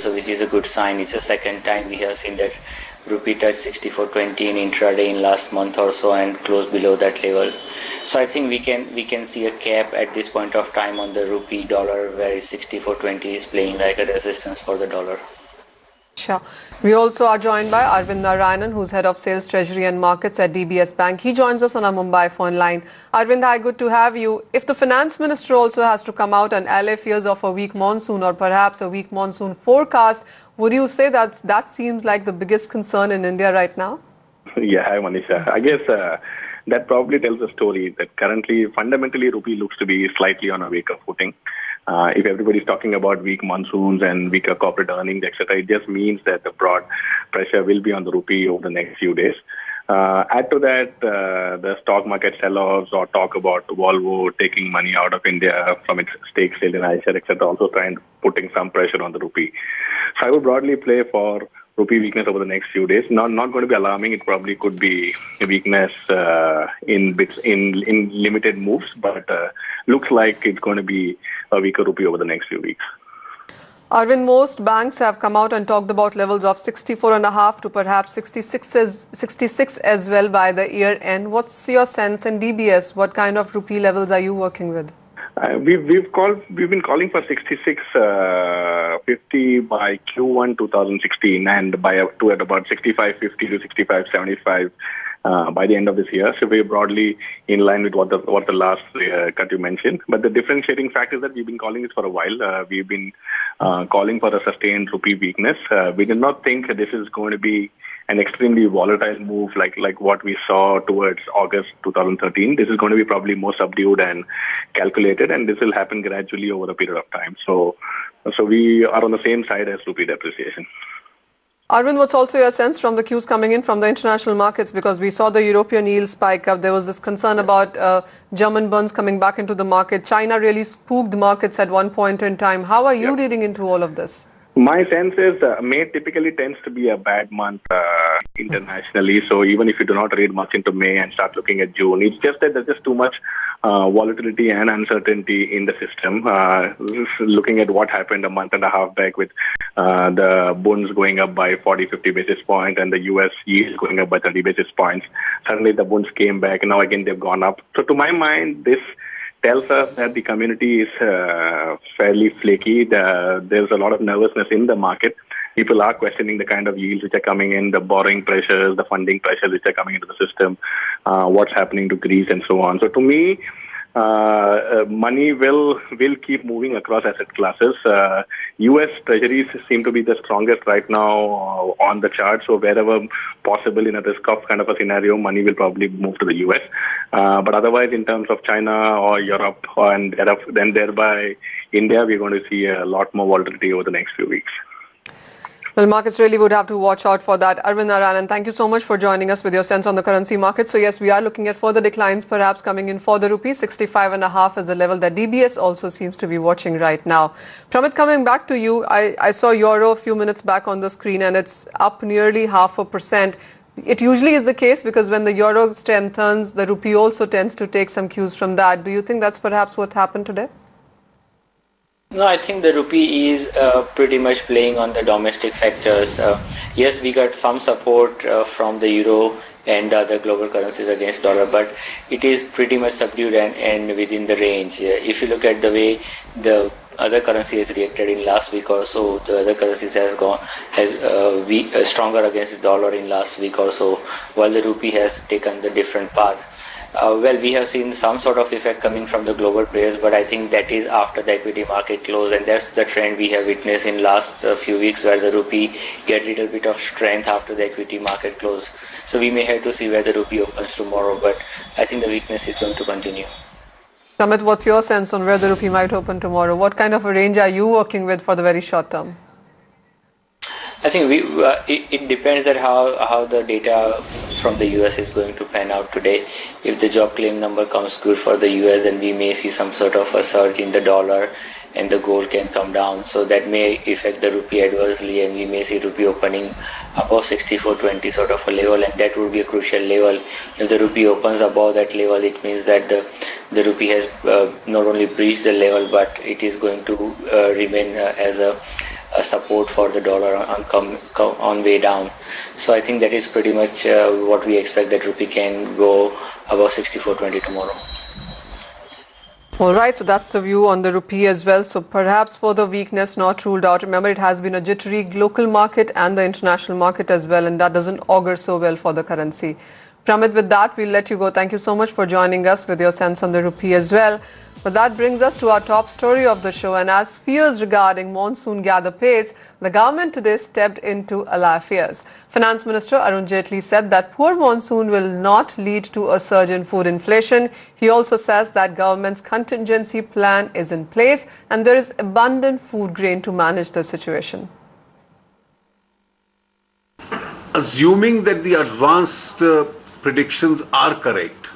so which is a good sign. It's the second time we have seen that rupee touched 64.20 in intraday in last month or so and closed below that level. So I think we can see a cap at this point of time on the rupee dollar, where 64.20 is playing like a resistance for the dollar. Sure. We also are joined by Arvind Narayanan, who's Head of Sales, Treasury and Markets at DBS Bank. He joins us on our Mumbai phone line. Arvind, hi, good to have you. If the Finance Minister also has to come out and allay fears of a weak monsoon or perhaps a weak monsoon forecast, would you say that seems like the biggest concern in India right now? Yeah, hi, Manisha. I guess that probably tells a story that currently, fundamentally, rupee looks to be slightly on a weaker footing. If everybody's talking about weak monsoons and weaker corporate earnings, etc., it just means that the broad pressure will be on the rupee over the next few days. Add to that the stock market sell-offs or talk about Volvo taking money out of India from its stake sale in Eicher, etc., also putting some pressure on the rupee. So I would broadly play for rupee weakness over the next few days. Not going to be alarming. It probably could be a weakness in limited moves, but looks like it's going to be a weaker rupee over the next few weeks. Arvind, most banks have come out and talked about levels of 64.5 to perhaps 66 as well by the year end. What's your sense? And DBS, what kind of rupee levels are you working with? We've been calling for 66.50 by Q1 2016 and at about 65.50 to 65.75 by the end of this year. So we're broadly in line with what the last cut you mentioned. But the differentiating fact is that we've been calling this for a while. We've been calling for a sustained rupee weakness. We did not think this is going to be an extremely volatile move like what we saw towards August 2013. This is going to be probably more subdued and calculated, and this will happen gradually over a period of time. So we are on the same side as rupee depreciation. Arvind, what's also your sense from the cues coming in from the international markets? Because we saw the European yield spike up. There was this concern about German bonds coming back into the market. China really spooked markets at one point in time. How are you reading into all of this? My sense is May typically tends to be a bad month internationally. So even if you do not read much into May and start looking at June, it's just that there's just too much volatility and uncertainty in the system. Looking at what happened a month and a half back with the bonds going up by 40-50 basis points and the US yields going up by 30 basis points. Suddenly the bonds came back and now again they've gone up. So to my mind, this tells us that the community is fairly flaky. There's a lot of nervousness in the market. People are questioning the kind of yields which are coming in, the borrowing pressures, the funding pressures which are coming into the system, what's happening to Greece and so on. So to me, money will keep moving across asset classes. U.S. treasuries seem to be the strongest right now on the chart. So wherever possible in a risk-off kind of a scenario, money will probably move to the U.S. But otherwise, in terms of China or Europe and then thereby India, we're going to see a lot more volatility over the next few weeks. Well, markets really would have to watch out for that. Arvind Narayanan, thank you so much for joining us with your sense on the currency market. So yes, we are looking at further declines perhaps coming in for the rupee. 65.5 is the level that DBS also seems to be watching right now. Pramit, coming back to you, I saw euro a few minutes back on the screen and it's up nearly 0.5%. It usually is the case because when the euro strengthens, the rupee also tends to take some cues from that. Do you think that's perhaps what happened today? No, I think the rupee is pretty much playing on the domestic factors. Yes, we got some support from the euro and the other global currencies against dollar, but it is pretty much subdued and within the range. If you look at the way the other currency has reacted in last week or so, the other currencies has stronger against the dollar in last week or so, while the rupee has taken the different path. Well, we have seen some sort of effect coming from the global players, but I think that is after the equity market close, and that's the trend we have witnessed in last few weeks, where the rupee get a little bit of strength after the equity market close. So we may have to see where the rupee opens tomorrow, but I think the weakness is going to continue. Samit, what's your sense on where the rupee might open tomorrow? What kind of a range are you working with for the very short term? I think it depends on how the data from the US is going to pan out today. If the job claim number comes good for the US, then we may see some sort of a surge in the dollar and the gold can come down. So that may affect the rupee adversely, and we may see rupee opening above 64.20 sort of a level, and that would be a crucial level. If the rupee opens above that level, it means that the rupee has not only breached the level, but it is going to remain as a support for the dollar on way down. So I think that is pretty much what we expect, that rupee can go above 64.20 tomorrow. All right, so that's the view on the rupee as well. So perhaps further weakness not ruled out. Remember, it has been a jittery local market and the international market as well, and that doesn't augur so well for the currency. Pramit, with that, we'll let you go. Thank you so much for joining us with your sense on the rupee as well. But that brings us to our top story of the show. And as fears regarding monsoon gather pace, the government today stepped in to allay fears. Finance Minister Arun Jaitley said that poor monsoon will not lead to a surge in food inflation. He also says that government's contingency plan is in place and there is abundant food grain to manage the situation. Assuming that the advanced predictions are correct,